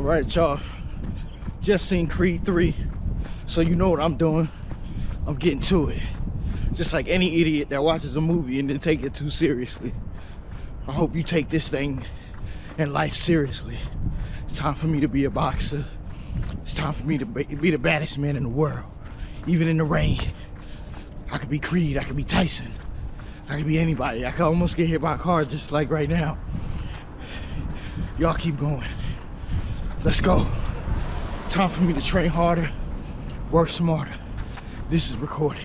Alright, y'all. Just seen Creed 3, so you know what I'm doing. I'm getting to it. Just like any idiot that watches a movie and then take it too seriously. I hope you take this thing and life seriously. It's time for me to be a boxer. It's time for me to be the baddest man in the world. Even in the rain. I could be Creed, I could be Tyson. I could be anybody. I could almost get hit by a car just like right now. Y'all keep going. Let's go. Time for me to train harder, work smarter. This is recorded.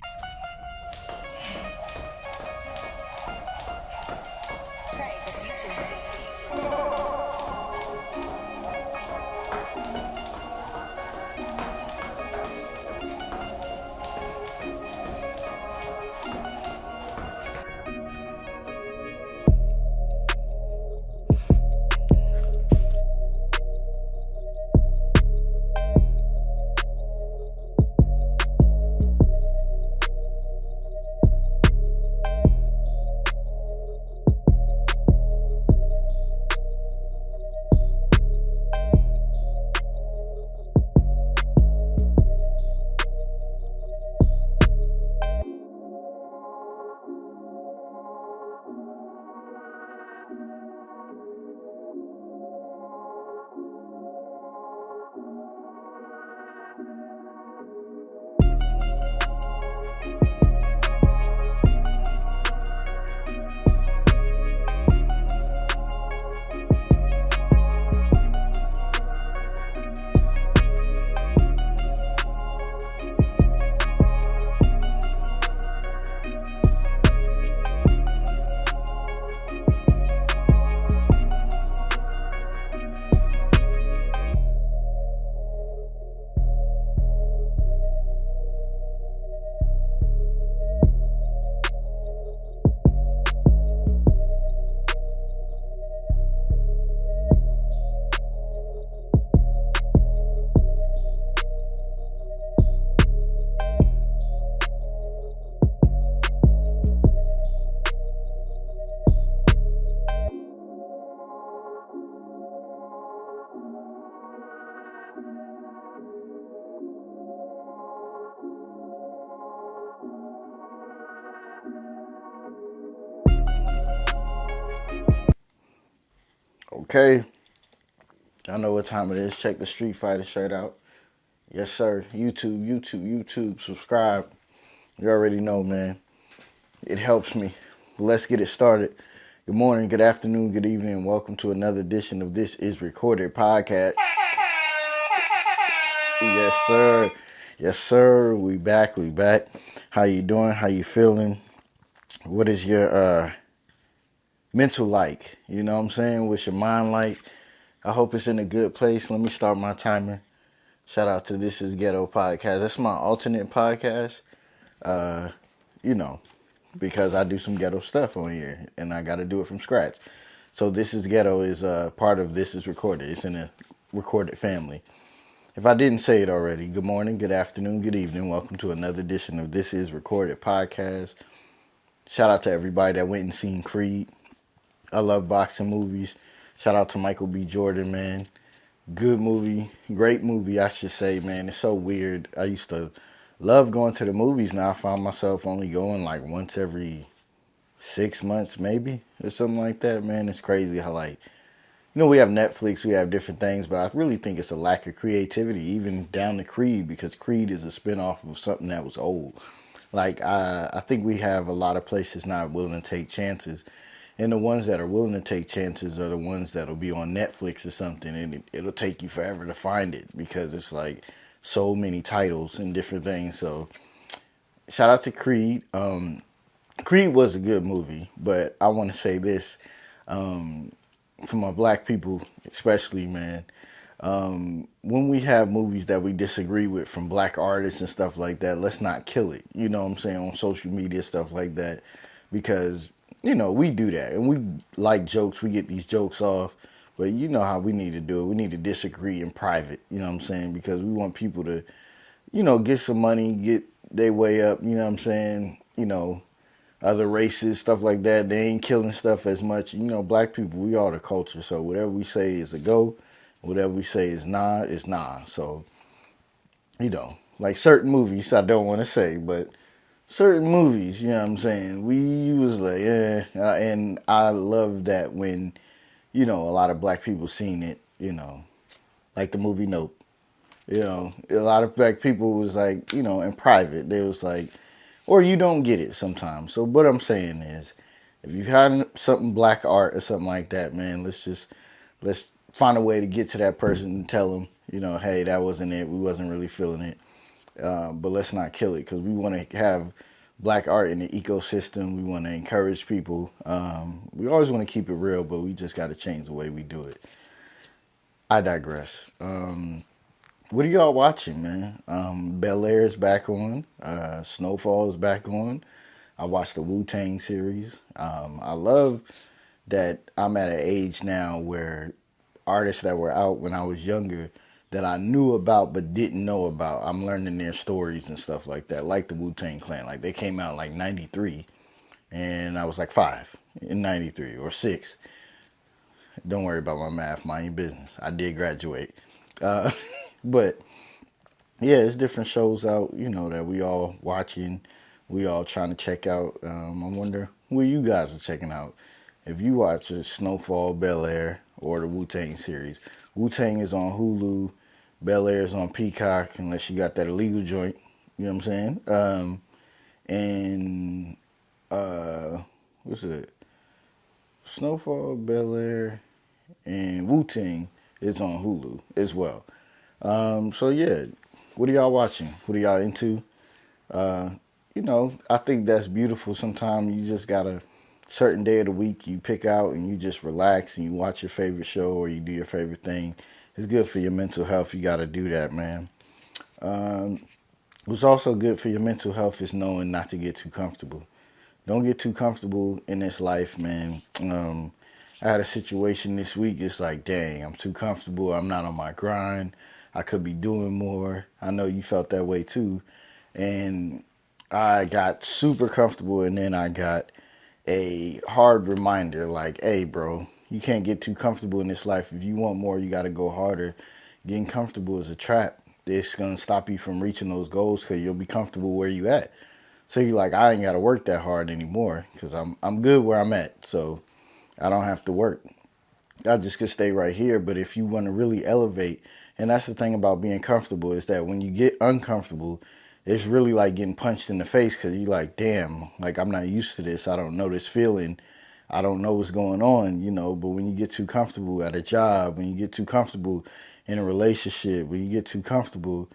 Okay, y'all know what time it is. Check the Street Fighter shirt out. Yes, sir. YouTube. Subscribe. You already know, man. It helps me. Let's get it started. Good morning, good afternoon, good evening, and welcome to another edition of This Is Recorded podcast. Yes, sir. Yes, sir. We back. How you doing? How you feeling? What is your mental like? You know what I'm saying? What's your mind like? I hope it's in a good place. Let me start my timer. Shout out to This Is Ghetto podcast. That's my alternate podcast. Because I do some ghetto stuff on here and I got to do it from scratch. So This Is Ghetto is part of This Is Recorded. It's in a recorded family. If I didn't say it already, good morning, good afternoon, good evening. Welcome to another edition of This Is Recorded podcast. Shout out to everybody that went and seen Creed. I love boxing movies. Shout out to Michael B. Jordan, man. Good movie. Great movie, I should say, man. It's so weird. I used to love going to the movies. Now I find myself only going like once every 6 months, maybe, or something like that, man. It's crazy how, we have Netflix, we have different things, but I really think it's a lack of creativity, even down to Creed, because Creed is a spinoff of something that was old. I think we have a lot of places not willing to take chances. And the ones that are willing to take chances are the ones that'll be on Netflix or something, and it'll take you forever to find it because it's like so many titles and different things. So shout out to Creed. Creed was a good movie, but I want to say this, for my black people especially, man, when we have movies that we disagree with from black artists and stuff like that, let's not kill it, you know what I'm saying, on social media, stuff like that, because we do that, and we like jokes. We get these jokes off, but you know how we need to do it. We need to disagree in private, you know what I'm saying, because we want people to, get some money, get their way up, you know what I'm saying, other races, stuff like that. They ain't killing stuff as much. Black people, we are the culture, so whatever we say is a go. Whatever we say is nah, is nah. So, like certain movies, I don't want to say, but certain movies, you know what I'm saying? We was like, and I love that when, a lot of black people seen it, like the movie Nope. A lot of black people was like, in private, they was like, or you don't get it sometimes. So what I'm saying is, if you've had something black art or something like that, man, let's find a way to get to that person and tell them, hey, that wasn't it. We wasn't really feeling it. But let's not kill it because we want to have black art in the ecosystem. We want to encourage people. We always want to keep it real, but we just got to change the way we do it. I digress. What are y'all watching, man? Bel Air is back on. Snowfall is back on. I watched the Wu-Tang series. I love that I'm at an age now where artists that were out when I was younger that I knew about but didn't know about, I'm learning their stories and stuff like that, like the Wu-Tang Clan. Like they came out like 93 and I was like 5 in 93 or 6. Don't worry about my math, mind your business. I did graduate. Uh, but yeah, it's different shows out, that we all watching, we all trying to check out. I wonder who you guys are checking out. If you watch Snowfall, Bel Air, or the Wu Tang series, Wu Tang is on Hulu, Bel Air is on Peacock, unless you got that illegal joint. You know what I'm saying? And what's it? Snowfall, Bel Air, and Wu Tang is on Hulu as well. So yeah, what are y'all watching? What are y'all into? Uh, I think that's beautiful. Sometimes you just got a certain day of the week you pick out and you just relax and you watch your favorite show or you do your favorite thing. It's good for your mental health. You got to do that, man. What's also good for your mental health is knowing not to get too comfortable. Don't get too comfortable in this life, man. I had a situation this week. It's like, dang, I'm too comfortable. I'm not on my grind. I could be doing more. I know you felt that way too. And I got super comfortable, and then I got a hard reminder like, hey, bro, you can't get too comfortable in this life. If you want more, you got to go harder. Getting comfortable is a trap. It's going to stop you from reaching those goals because you'll be comfortable where you at. So you're like, I ain't got to work that hard anymore because I'm good where I'm at. So I don't have to work. I just could stay right here. But if you want to really elevate, and that's the thing about being comfortable, is that when you get uncomfortable, it's really like getting punched in the face because you're like, damn, like I'm not used to this. I don't know this feeling. I don't know what's going on, But when you get too comfortable at a job, when you get too comfortable in a relationship, when you get too comfortable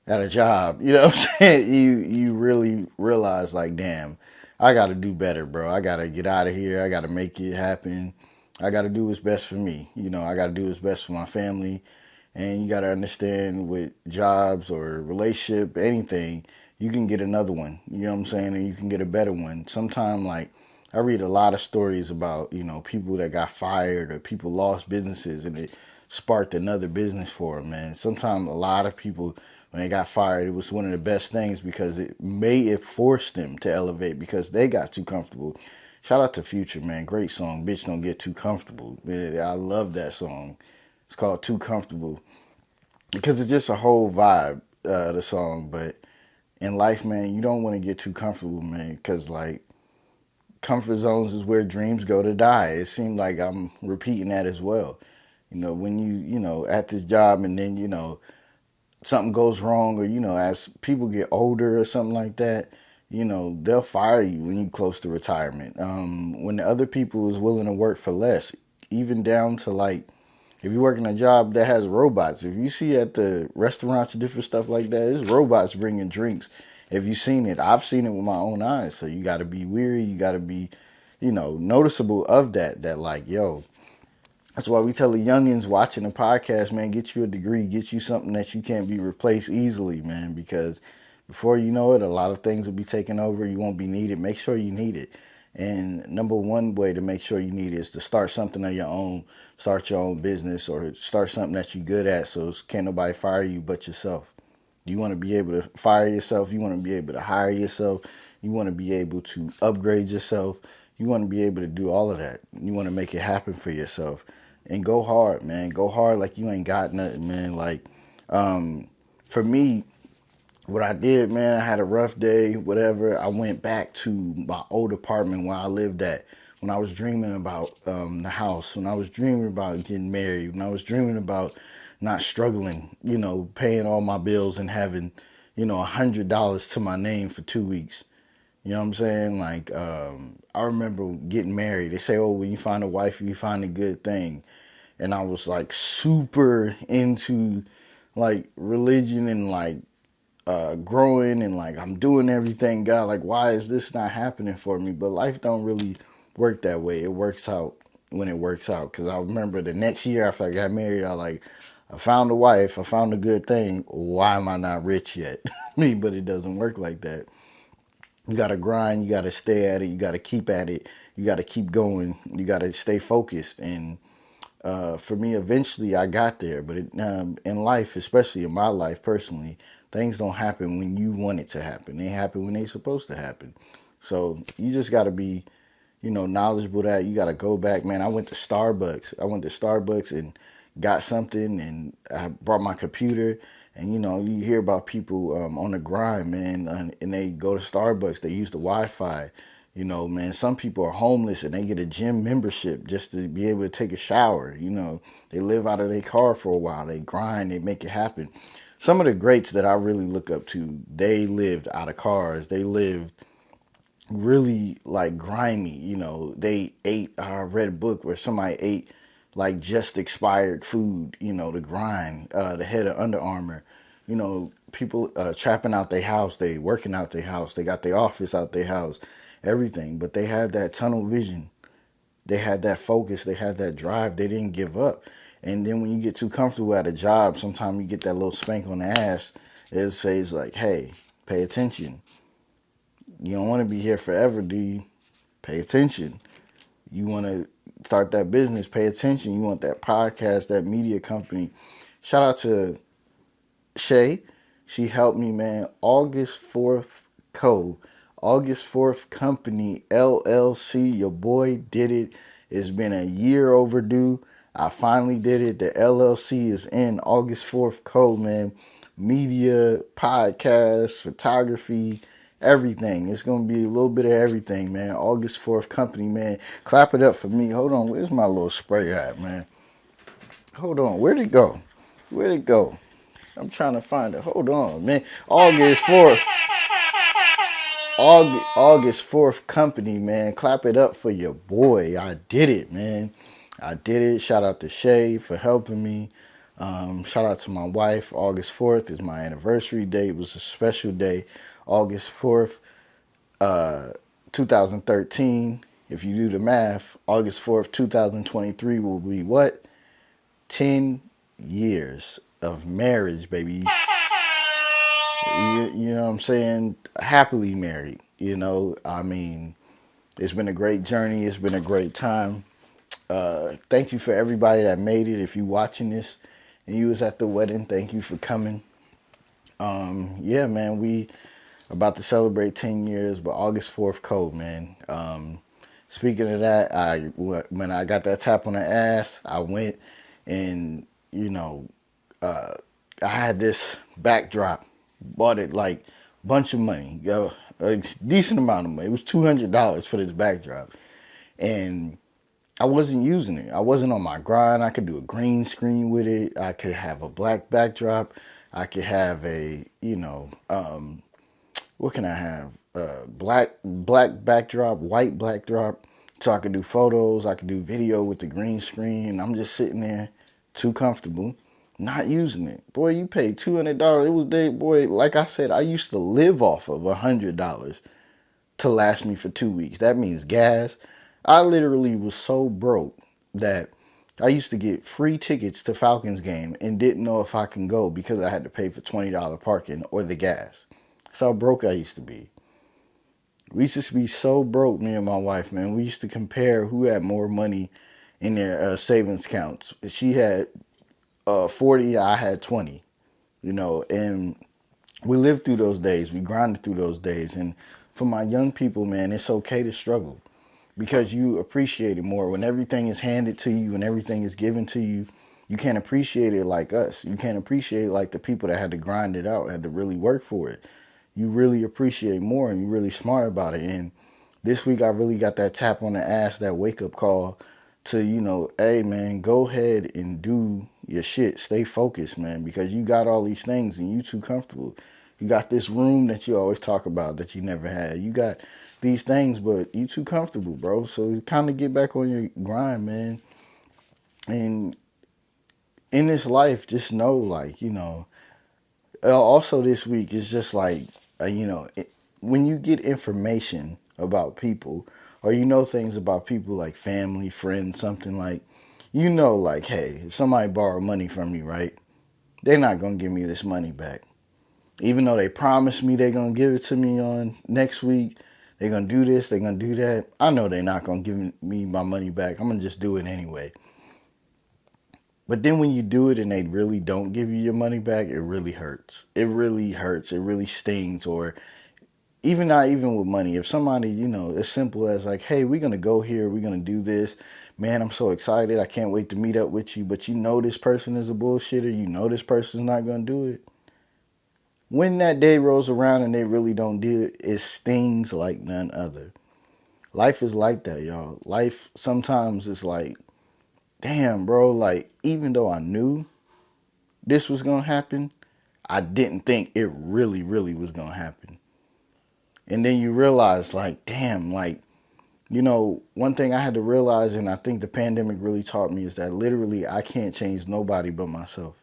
at a job, you know what I'm saying? You really realize like, damn, I got to do better, bro. I got to get out of here. I got to make it happen. I got to do what's best for me. I got to do what's best for my family. And you got to understand with jobs or relationship, anything, you can get another one. You know what I'm saying? And you can get a better one. Sometimes, like, I read a lot of stories about, people that got fired or people lost businesses and it sparked another business for them, man. Sometimes a lot of people, when they got fired, it was one of the best things because it forced them to elevate because they got too comfortable. Shout out to Future, man. Great song. Bitch, don't get too comfortable. Man, I love that song. It's called Too Comfortable because it's just a whole vibe, the song. But in life, man, you don't want to get too comfortable, man, because like comfort zones is where dreams go to die. It seemed like I'm repeating that as well. When at this job and then, something goes wrong or, as people get older or something like that, they'll fire you when you're close to retirement. When the other people is willing to work for less, even down to like, if you work in a job that has robots, if you see at the restaurants and different stuff like that, there's robots bringing drinks. If you've seen it, I've seen it with my own eyes. So you got to be weary. You got to be, noticeable of that. That like, yo, that's why we tell the youngins watching the podcast, man, get you a degree, get you something that you can't be replaced easily, man, because before you know it, a lot of things will be taken over. You won't be needed. Make sure you need it. And number one way to make sure you need it is to start something of your own, start your own business or start something that you're good at so can't nobody fire you but yourself. You want to be able to fire yourself. You want to be able to hire yourself. You want to be able to upgrade yourself. You want to be able to do all of that. You want to make it happen for yourself. and go hard, man. Go hard like you ain't got nothing, man. Like, for me, what I did, man, I had a rough day, whatever. I went back to my old apartment where I lived at when I was dreaming about the house, when I was dreaming about getting married, when I was dreaming about not struggling, paying all my bills and having, $100 to my name for 2 weeks. You know what I'm saying? Like, I remember getting married. They say, oh, when you find a wife, you find a good thing. And I was like super into like religion and like growing and like I'm doing everything God, like why is this not happening for me? But life don't really work that way. It works out when it works out. Because I remember the next year after I got married, I found a wife, I found a good thing. Why am I not rich yet? But it doesn't work like that. You gotta grind, you gotta stay at it, you gotta keep at it, you gotta keep going, you gotta stay focused. And for me, eventually I got there. But in life, especially in my life personally, things don't happen when you want it to happen. They happen when they're supposed to happen. So you just got to be, knowledgeable that you got to go back, man. I went to Starbucks. And got something, and I brought my computer. And you hear about people on the grind, man, and they go to Starbucks. They use the Wi-Fi. Man, some people are homeless and they get a gym membership just to be able to take a shower. They live out of their car for a while. They grind, they make it happen. Some of the greats that I really look up to, they lived out of cars. They lived really like grimy. They ate, I read a book where somebody ate like just expired food, the grind, the head of Under Armour. People trapping out their house, they working out their house, they got their office out their house, everything. But they had that tunnel vision. They had that focus. They had that drive. They didn't give up. And then when you get too comfortable at a job, sometimes you get that little spank on the ass. It says like, hey, pay attention. You don't want to be here forever, do you? Pay attention. You want to start that business, pay attention. You want that podcast, that media company. Shout out to Shay. She helped me, man. August 4th Co. August 4th Company LLC. Your boy did it. It's been a year overdue. I finally did it. The LLC is in. August 4th Co, man. Media, podcast, photography, everything. It's going to be a little bit of everything, man. August 4th Company, man. Clap it up for me. Hold on. Where's my little spray at, man? Hold on. Where'd it go? Where'd it go? I'm trying to find it. Hold on, man. August 4th. August 4th Company, man. Clap it up for your boy. I did it, man. I did it. Shout out to Shay for helping me. Shout out to my wife. August 4th is my anniversary day. It was a special day. August 4th, 2013. If you do the math, August 4th, 2023 will be what? 10 years of marriage, baby. You know what I'm saying? Happily married. I mean, it's been a great journey. It's been a great time. Thank you for everybody that made it. If you watching this and you was at the wedding, thank you for coming. Yeah, man, we about to celebrate 10 years, but August 4th code, man. Speaking of that, when I got that tap on the ass, I went and, I had this backdrop, bought it like bunch of money, a decent amount of money. It was $200 for this backdrop. And I wasn't using it. I wasn't on my grind. I could do a green screen with it. I could have a black backdrop. I could have a, what can I have? Black backdrop, white backdrop. So I could do photos. I could do video with the green screen. And I'm just sitting there too comfortable, not using it. Boy, you paid $200. It was boy, like I said, I used to live off of $100 to last me for 2 weeks. That means gas. I literally was so broke that I used to get free tickets to Falcons game and didn't know if I can go because I had to pay for $20 parking or the gas. That's how broke I used to be. We used to be so broke, me and my wife, man. We used to compare who had more money in their savings accounts. She had 40, I had 20, and we lived through those days. We grinded through those days. And for my young people, man, it's okay to struggle. because you appreciate it more. When everything is handed to you and everything is given to you, you can't appreciate it like us. You can't appreciate it like the people that had to grind it out, had to really work for it. You really appreciate more and you're really smart about it. And this week I really got that tap on the ass, that wake up call to, hey man, go ahead and do your shit. Stay focused, man, because you got all these things and you too comfortable. You got this room that you always talk about that you never had. You got these things, but you too comfortable, bro. So kind of get back on your grind, man. And in this life, just know, like, also this week is just like, when you get information about people or things about people like family, friends, something like, like, hey, if somebody borrow money from me, right, they're not going to give me this money back. Even though they promised me they're going to give it to me on next week, they're going to do this, they're going to do that. I know they're not going to give me my money back. I'm going to just do it anyway. But then when you do it and they really don't give you your money back, it really hurts. It really hurts. It really stings. Or even not even with money. If somebody, as simple as like, hey, we're going to go here. We're going to do this. Man, I'm so excited. I can't wait to meet up with you. But this person is a bullshitter. This person's not going to do it. When that day rolls around and they really don't do it, it stings like none other. Life is like that, y'all. Life sometimes is like, damn, bro, like, even though I knew this was going to happen, I didn't think it really, really was going to happen. And then you realize, like, damn, like, one thing I had to realize, and I think the pandemic really taught me, is that literally I can't change nobody but myself.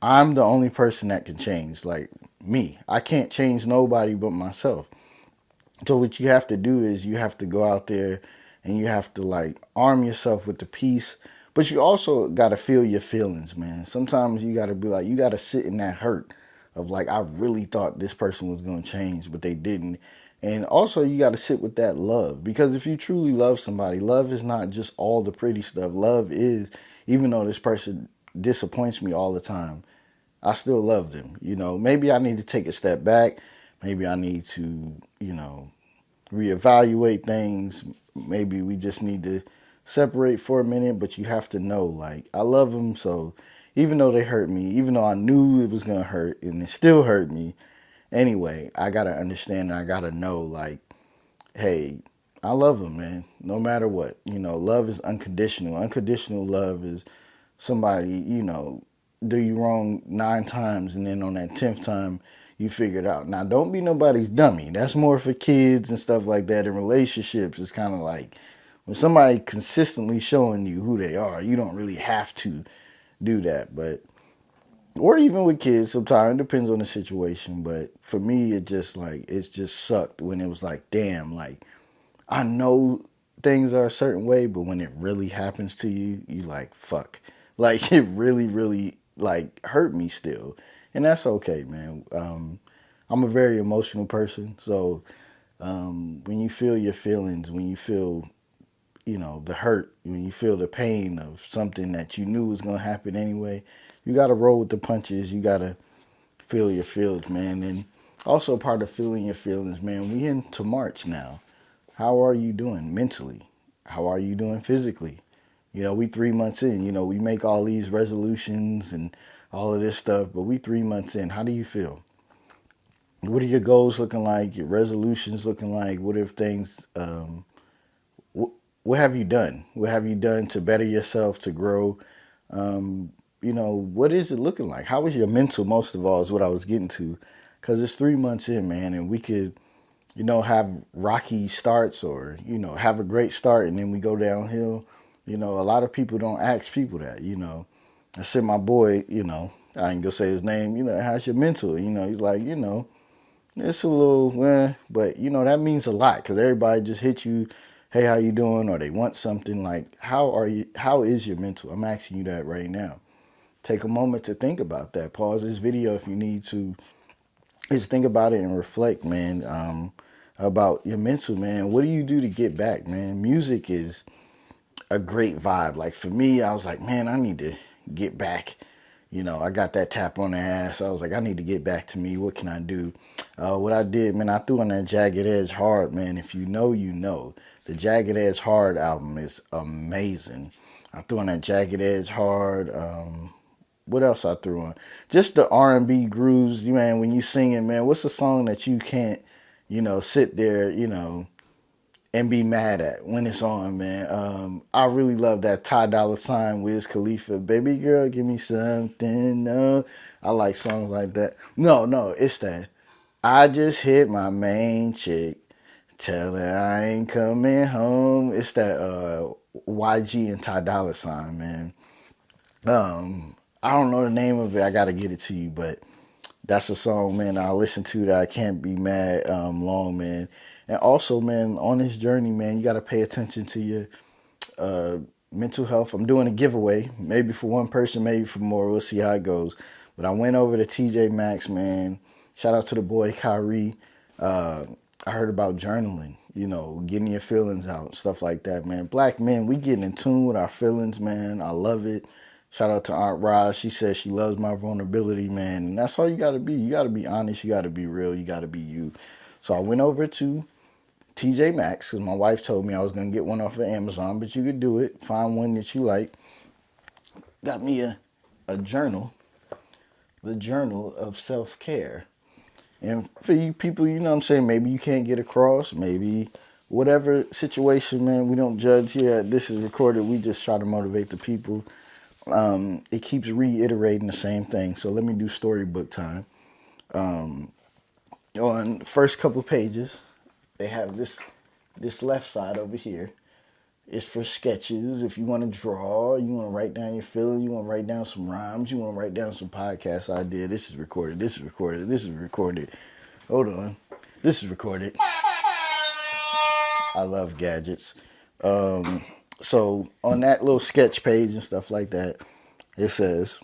I'm the only person that can change, like me. I can't change nobody but myself. So what you have to do is you have to go out there and you have to like arm yourself with the peace, but you also got to feel your feelings, man. Sometimes you got to be like, you got to sit in that hurt of like, I really thought this person was going to change, but they didn't. And also you got to sit with that love, because if you truly love somebody, love is not just all the pretty stuff. Love is, even though this person disappoints me all the time, I still love them. Maybe I need to take a step back. Maybe I need to, reevaluate things. Maybe we just need to separate for a minute, but you have to know, like, I love them. So even though they hurt me, even though I knew it was going to hurt and it still hurt me, anyway, I got to understand and I got to know, like, hey, I love them, man, no matter what. Love is unconditional. Unconditional love is somebody, do you wrong 9 times and then on that 10th time you figure it out. Now, don't be nobody's dummy. That's more for kids and stuff like that. In relationships, it's kind of like when somebody consistently showing you who they are, you don't really have to do that. But, or even with kids, sometimes it depends on the situation. But for me, it just sucked when it was like, damn, like, I know things are a certain way, but when it really happens to you, you like, fuck. Like, it really, really, like, hurt me still. And that's okay, man. I'm a very emotional person. So when you feel your feelings, when you feel, the hurt, when you feel the pain of something that you knew was going to happen anyway, you got to roll with the punches. You got to feel your feelings, man. And also part of feeling your feelings, man, we into March now. How are you doing mentally? How are you doing physically? We 3 months in, we make all these resolutions and all of this stuff, but we 3 months in. How do you feel? What are your goals looking like? Your resolutions looking like? What if things, what have you done? What have you done to better yourself, to grow? What is it looking like? How is your mental, most of all, is what I was getting to. Because it's 3 months in, man, and we could, have rocky starts or, have a great start and then we go downhill. A lot of people don't ask people that, I said my boy, I ain't gonna say his name, how's your mental? He's like, it's a little, but, that means a lot because everybody just hit you, hey, how you doing? Or they want something like, how is your mental? I'm asking you that right now. Take a moment to think about that. Pause this video if you need to. Just think about it and reflect, man, about your mental, man. What do you do to get back, man? Music is a great vibe. Like for me, I was like, man, I need to get back. I got that tap on the ass. I was like, I need to get back to me. What can I do? What I did, man, I threw on that Jagged Edge hard, man. If you know, you know. The Jagged Edge Hard album is amazing. I threw on that Jagged Edge Hard. What else I threw on? Just the R&B grooves, man. When you singing, man, what's a song that you can't, sit there, and be mad at when it's on, man? I really love that Ty Dolla $ign, Wiz Khalifa, Baby Girl, Give Me Something. I like songs like that. No, it's that. I just hit my main chick. Tell her I ain't coming home. It's that YG and Ty Dolla $ign, man. I don't know the name of it. I gotta get it to you, but that's a song, man, I listen to that I can't be mad long, man. And also, man, on this journey, man, you gotta pay attention to your mental health. I'm doing a giveaway, maybe for one person, maybe for more. We'll see how it goes. But I went over to TJ Maxx, man. Shout out to the boy Kyrie. I heard about journaling, getting your feelings out, stuff like that, man. Black men, we getting in tune with our feelings, man. I love it. Shout out to Aunt Roz. She says she loves my vulnerability, man. And that's all you got to be. You got to be honest. You got to be real. You got to be you. So I went over to TJ Maxx because my wife told me I was going to get one off of Amazon, but you could do it. Find one that you like. Got me a journal, the Journal of Self-Care. And for you people, you know what I'm saying, maybe you can't get across, maybe whatever situation, man, we don't judge here. This is recorded. We just try to motivate the people. It keeps reiterating the same thing. So let me do storybook time. On the first couple pages, they have this left side over here. It's for sketches. If you want to draw, you want to write down your feelings, you want to write down some rhymes, you want to write down some podcast idea. This is recorded. This is recorded. This is recorded. Hold on. This is recorded. I love gadgets. So on that little sketch page and stuff like that, it says,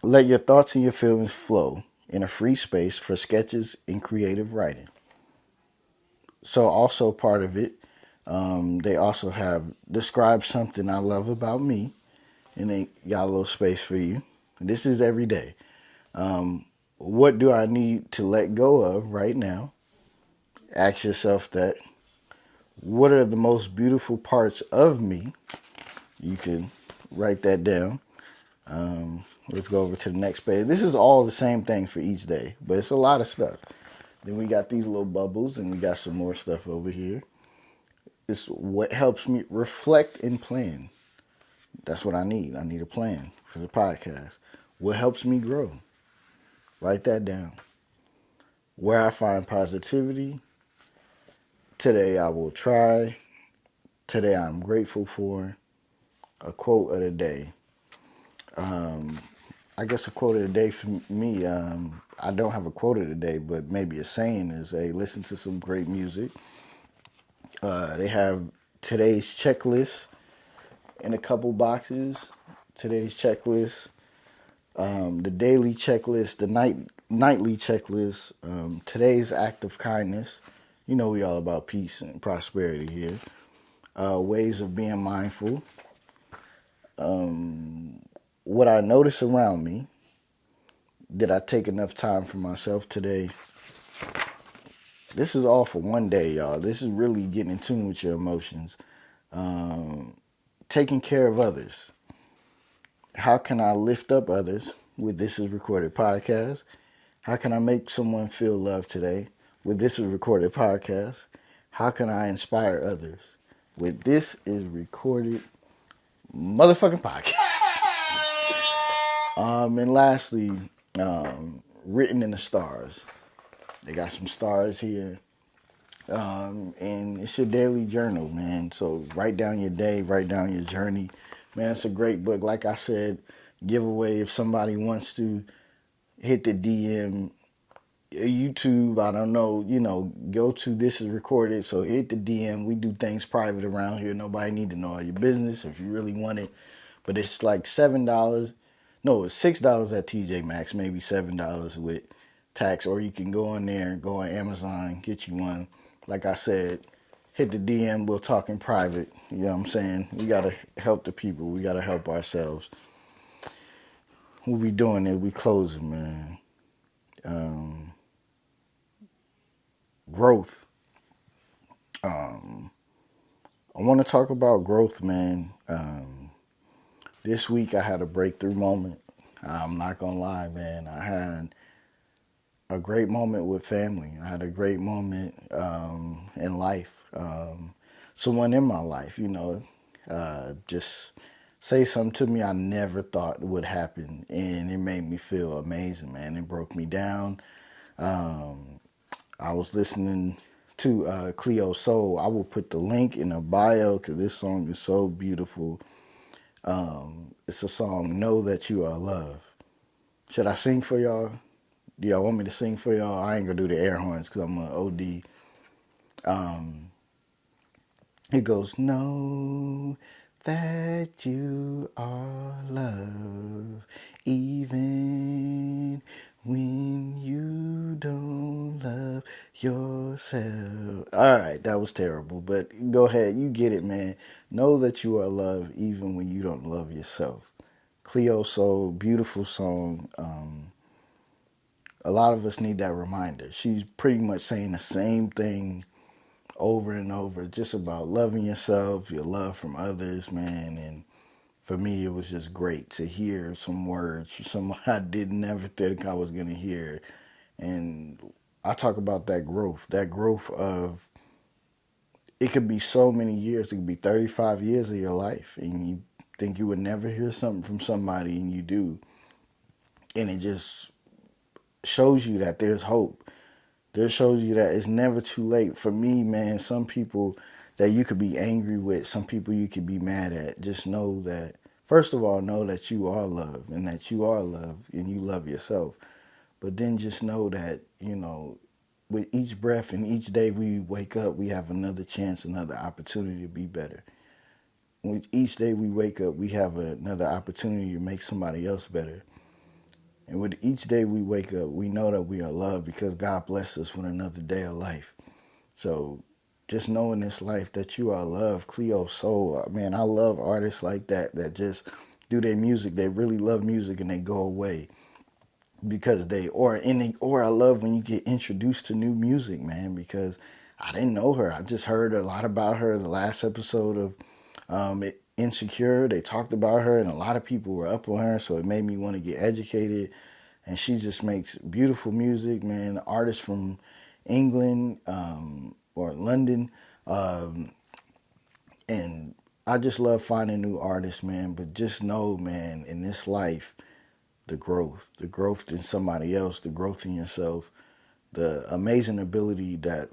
let your thoughts and your feelings flow in a free space for sketches and creative writing. So also part of it, they also have describe something I love about me, and they got a little space for you. This is every day. What do I need to let go of right now? Ask yourself that. What are the most beautiful parts of me? You can write that down. Let's go over to the next page. This is all the same thing for each day, but it's a lot of stuff. Then we got these little bubbles, and we got some more stuff over here. It's what helps me reflect and plan. That's what I need. I need a plan for the podcast. What helps me grow? Write that down. Where I find positivity. Today I will try. Today I'm grateful for. A quote of the day. I guess a quote of the day for me, I don't have a quote of the day, but maybe a saying is, listen to some great music. They have today's checklist in a couple boxes. Today's checklist, the daily checklist, the nightly checklist, today's act of kindness. You know we all about peace and prosperity here. Ways of being mindful. What I notice around me. Did I take enough time for myself today? This is all for one day, y'all. This is really getting in tune with your emotions. Taking care of others. How can I lift up others with This Is Recorded podcast? How can I make someone feel loved today with This Is Recorded podcast? How can I inspire others with This Is Recorded motherfucking podcast? And lastly, written in the stars. They got some stars here. And it's your daily journal, man. So write down your day, write down your journey. Man, it's a great book. Like I said, giveaway if somebody wants to hit the DM, YouTube, I don't know, go to This Is Recorded. So hit the DM. We do things private around here. Nobody need to know all your business if you really want it. But it's like $7. No, it's $6 at TJ Maxx, maybe $7 with tax. Or you can go on there and go on Amazon, get you one. Like I said, hit the DM. We'll talk in private. You know what I'm saying? We got to help the people. We got to help ourselves. What we doing there? We closing, man. Growth. I want to talk about growth, man. This week I had a breakthrough moment. I'm not gonna lie, man. I had a great moment with family. I had a great moment in life. Someone in my life, just say something to me I never thought would happen, and it made me feel amazing, man. It broke me down. Um, I was listening to Cleo Soul. I will put the link in the bio because this song is so beautiful. It's a song, Know That You Are Loved. Should I sing for y'all? Do y'all want me to sing for y'all? I ain't gonna do the air horns because I'm a OD. Um, it goes, know that you are loved, even when you don't love yourself. All right, that was terrible, but go ahead, you get it, man. Know that you are loved, even when you don't love yourself. Cleo Soul, beautiful song. A lot of us need that reminder. She's pretty much saying the same thing over and over, just about loving yourself, your love from others, man. And for me, it was just great to hear some words from someone I did never think I was going to hear. And I talk about that growth of, it could be so many years, it could be 35 years of your life, and you think you would never hear something from somebody, and you do. And it just shows you that there's hope. This shows you that it's never too late. For me, man, some people that you could be angry with, some people you could be mad at, just know that, first of all, know that you are loved and that you are loved and you love yourself. But then just know that, with each breath and each day we wake up, we have another chance, another opportunity to be better. With each day we wake up, we have another opportunity to make somebody else better. And with each day we wake up, we know that we are loved because God blessed us with another day of life. So just know in this life that you are loved. Cleo Soul, man, I love artists like that just do their music. They really love music and they go away because or I love when you get introduced to new music, man, because I didn't know her. I just heard a lot about her the last episode of Insecure. They talked about her and a lot of people were up on her, so it made me want to get educated. And she just makes beautiful music, man. Artist from England or London, and I just love finding new artists, man. But just know, man, in this life, the growth in somebody else, the growth in yourself, the amazing ability that,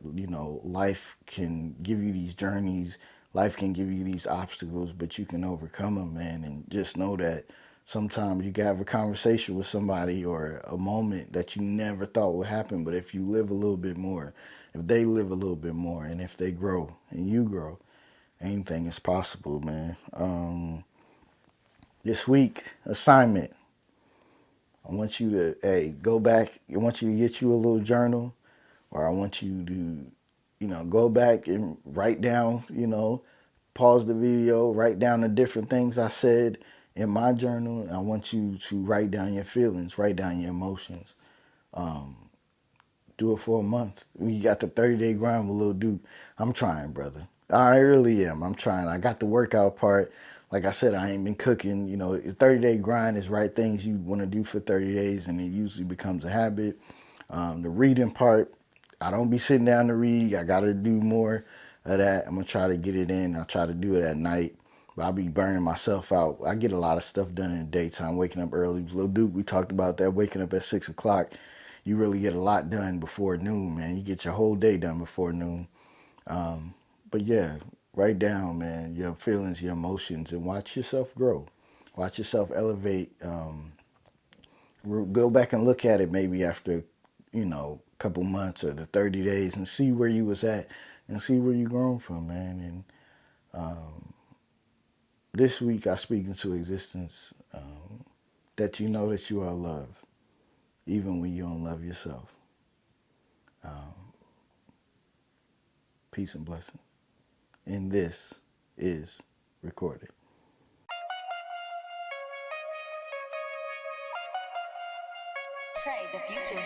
life can give you these journeys, life can give you these obstacles, but you can overcome them, man. And just know that sometimes you can have a conversation with somebody or a moment that you never thought would happen, but if you live a little bit more, if they live a little bit more, and if they grow and you grow, anything is possible, man. This week assignment, I want you to, go back. I want you to get you a little journal, or I want you to, go back and write down, pause the video, write down the different things I said in my journal. And I want you to write down your feelings, write down your emotions. Do it for a month. We got the 30-day grind with Lil Duke. I'm trying, brother. I really am. I'm trying. I got the workout part. Like I said, I ain't been cooking. 30-day grind is right things you want to do for 30 days, and it usually becomes a habit. The reading part, I don't be sitting down to read. I got to do more of that. I'm going to try to get it in. I'll try to do it at night. But I'll be burning myself out. I get a lot of stuff done in the daytime, waking up early. Lil Duke, we talked about that, waking up at 6 o'clock. You really get a lot done before noon, man. You get your whole day done before noon. But yeah, write down, man, your feelings, your emotions, and watch yourself grow. Watch yourself elevate. Go back and look at it maybe after, a couple months or the 30 days and see where you was at and see where you grown from, man. And this week I speak into existence that you know that you are loved, even when you don't love yourself. Peace and blessings. And this is recorded. Trade the future.